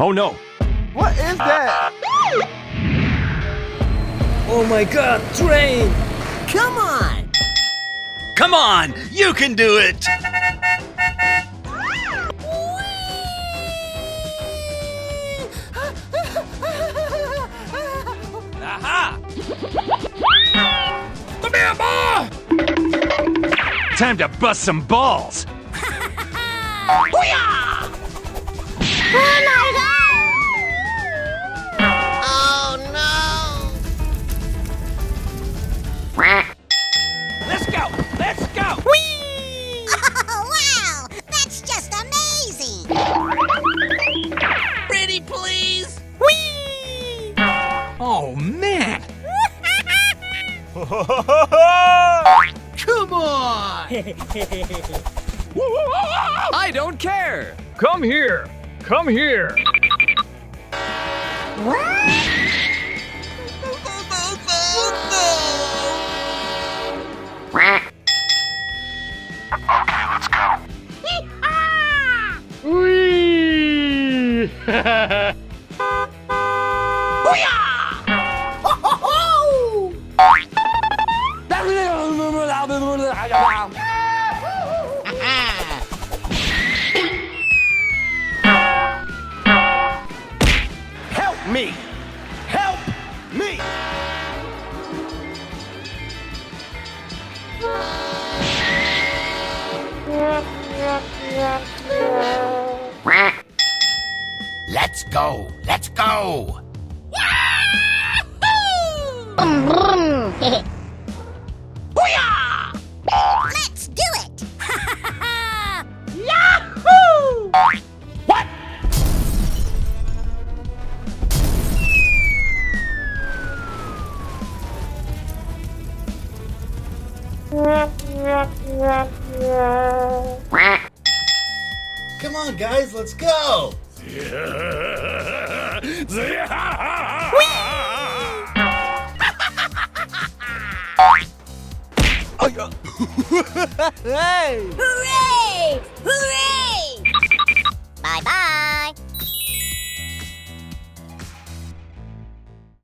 Oh no! What is that? Oh my god, train! Come on! Come on! You can do it! Aha! Come here, boy! Time to bust some balls! Booyah! Oh my god! Oh no! Let's go! Let's go! Whee! Oh wow! That's just amazing! Ready, please? Whee! Oh, man! Come on! I don't care! Come here. Come here. Okay, let's go. Whee! Help me! Help me! Let's go. Let's go. Booyah! Let's do it! Yahoo! What? Come on, guys, let's go! Hey! Hooray! Hooray! Bye-bye!